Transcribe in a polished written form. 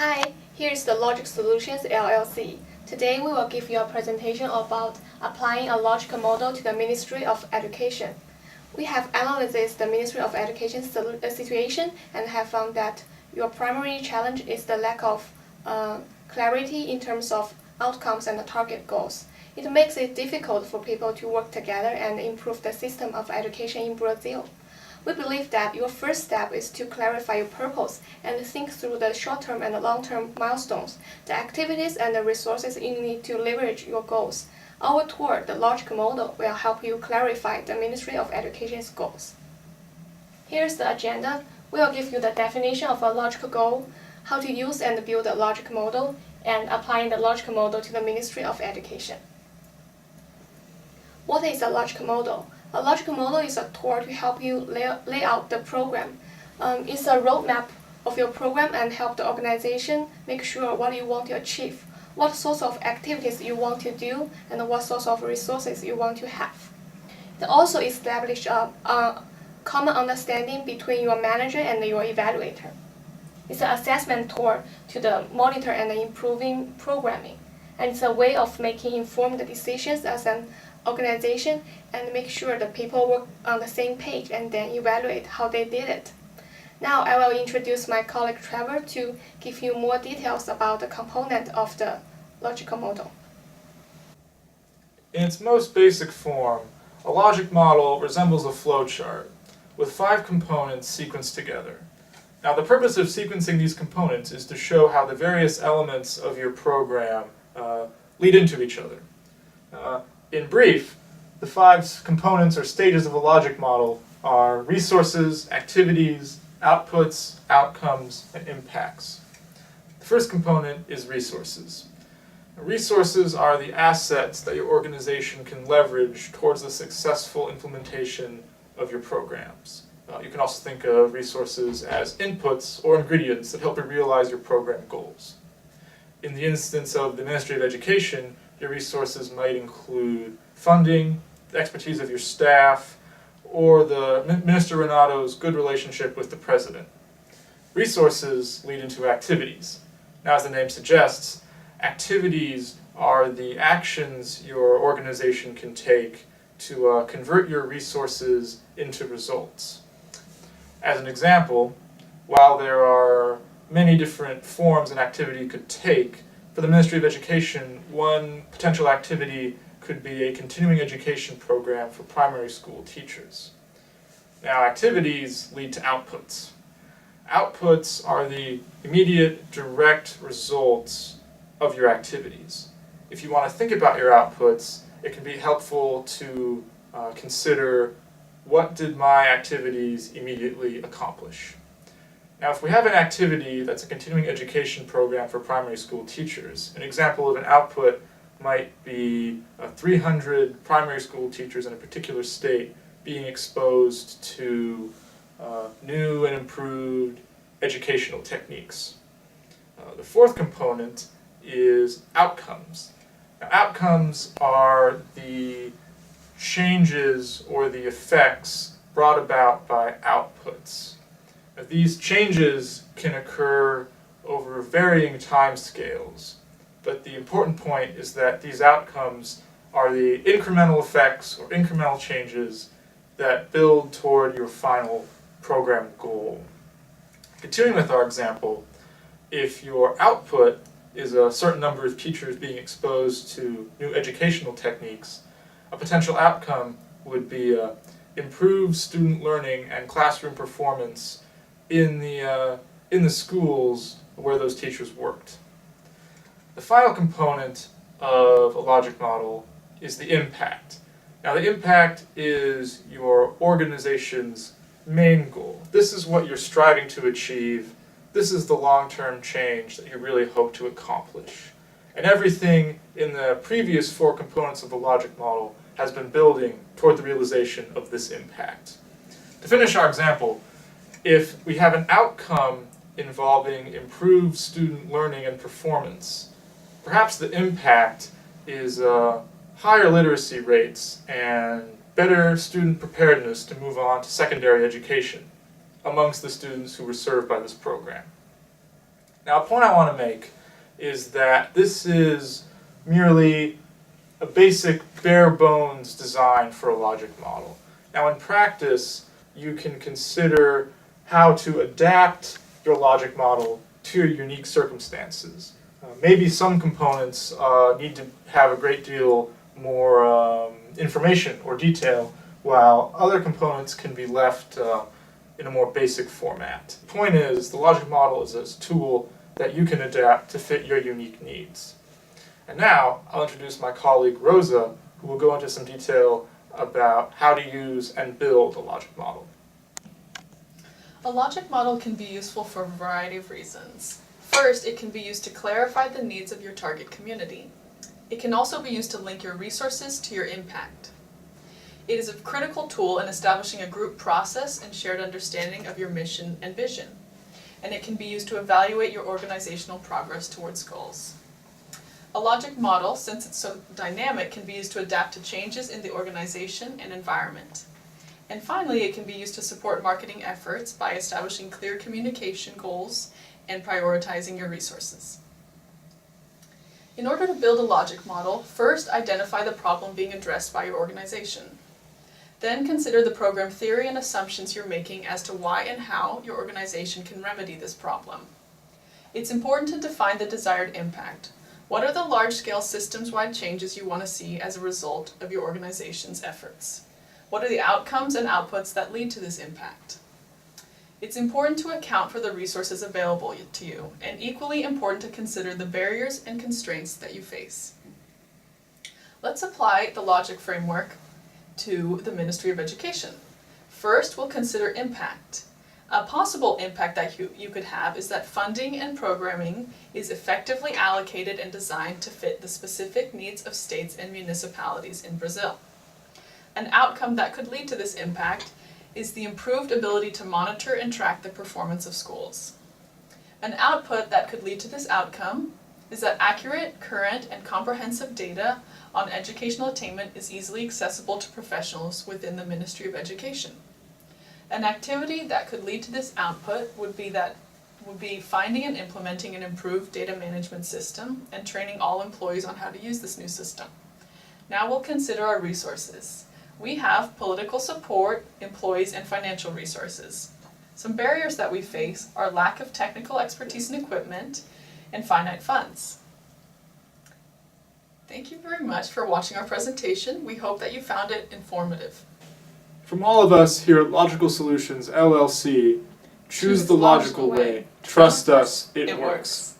Hi, here's the Logic Solutions LLC. Today we will give you a presentation about applying a logical model to the Ministry of Education. We have analyzed the Ministry of Education situation and have found that your primary challenge is the lack of clarity in terms of outcomes and the target goals. It makes it difficult for people to work together and improve the system of education in Brazil. We believe that your first step is to clarify your purpose and think through the short-term and long-term milestones, the activities and the resources you need to leverage your goals. Our tool, the Logic Model, will help you clarify the Ministry of Education's goals. Here's the agenda. We will give you the definition of a logical goal, how to use and build a logic model, and applying the logic model to the Ministry of Education. What is a logic model? A logical model is a tool to help you lay out the program. It's a roadmap of your program and help the organization make sure what you want to achieve, what sorts of activities you want to do, and what sorts of resources you want to have. It also establishes a common understanding between your manager and your evaluator. It's an assessment tool to monitor and improving programming, and it's a way of making informed decisions as an organization and make sure the people work on the same page and then evaluate how they did it. Now I will introduce my colleague Trevor to give you more details about the component of the logical model. In its most basic form, a logic model resembles a flowchart with 5 components sequenced together. Now the purpose of sequencing these components is to show how the various elements of your program lead into each other. In brief, the 5 components or stages of a logic model are resources, activities, outputs, outcomes, and impacts. The first component is resources. Resources are the assets that your organization can leverage towards the successful implementation of your programs. You can also think of resources as inputs or ingredients that help you realize your program goals. In the instance of the Ministry of Education, your resources might include funding, the expertise of your staff, or Minister Renato's good relationship with the President. Resources lead into activities. Now, as the name suggests, activities are the actions your organization can take to convert your resources into results. As an example, while there are many different forms an activity could take, for the Ministry of Education, one potential activity could be a continuing education program for primary school teachers. Now, activities lead to outputs. Outputs are the immediate, direct results of your activities. If you want to think about your outputs, it can be helpful to consider, what did my activities immediately accomplish? Now, if we have an activity that's a continuing education program for primary school teachers, an example of an output might be 300 primary school teachers in a particular state being exposed to new and improved educational techniques. The fourth component is outcomes. Now, outcomes are the changes or the effects brought about by outputs. These changes can occur over varying time scales, but the important point is that these outcomes are the incremental effects or incremental changes that build toward your final program goal. Continuing with our example, if your output is a certain number of teachers being exposed to new educational techniques, a potential outcome would be improved student learning and classroom performance in the schools where those teachers worked. The final component of a logic model is the impact. Now, the impact is your organization's main goal. This is what you're striving to achieve. This is the long-term change that you really hope to accomplish. And everything in the previous 4 components of the logic model has been building toward the realization of this impact. To finish our example, if we have an outcome involving improved student learning and performance, perhaps the impact is higher literacy rates and better student preparedness to move on to secondary education amongst the students who were served by this program. Now, a point I want to make is that this is merely a basic bare bones design for a logic model. Now, in practice, you can consider how to adapt your logic model to your unique circumstances. Maybe some components need to have a great deal more information or detail, while other components can be left in a more basic format. The point is, the logic model is a tool that you can adapt to fit your unique needs. And now, I'll introduce my colleague Rosa, who will go into some detail about how to use and build a logic model. A logic model can be useful for a variety of reasons. First, it can be used to clarify the needs of your target community. It can also be used to link your resources to your impact. It is a critical tool in establishing a group process and shared understanding of your mission and vision. And it can be used to evaluate your organizational progress towards goals. A logic model, since it's so dynamic, can be used to adapt to changes in the organization and environment. And finally, it can be used to support marketing efforts by establishing clear communication goals and prioritizing your resources. In order to build a logic model, first identify the problem being addressed by your organization. Then consider the program theory and assumptions you're making as to why and how your organization can remedy this problem. It's important to define the desired impact. What are the large-scale systems-wide changes you want to see as a result of your organization's efforts? What are the outcomes and outputs that lead to this impact? It's important to account for the resources available to you, and equally important to consider the barriers and constraints that you face. Let's apply the logic framework to the Ministry of Education. First, we'll consider impact. A possible impact that you could have is that funding and programming is effectively allocated and designed to fit the specific needs of states and municipalities in Brazil. An outcome that could lead to this impact is the improved ability to monitor and track the performance of schools. An output that could lead to this outcome is that accurate, current, and comprehensive data on educational attainment is easily accessible to professionals within the Ministry of Education. An activity that could lead to this output would be finding and implementing an improved data management system and training all employees on how to use this new system. Now we'll consider our resources. We have political support, employees, and financial resources. Some barriers that we face are lack of technical expertise and equipment, and finite funds. Thank you very much for watching our presentation. We hope that you found it informative. From all of us here at Logical Solutions, LLC, choose the logical way. Trust us, it works.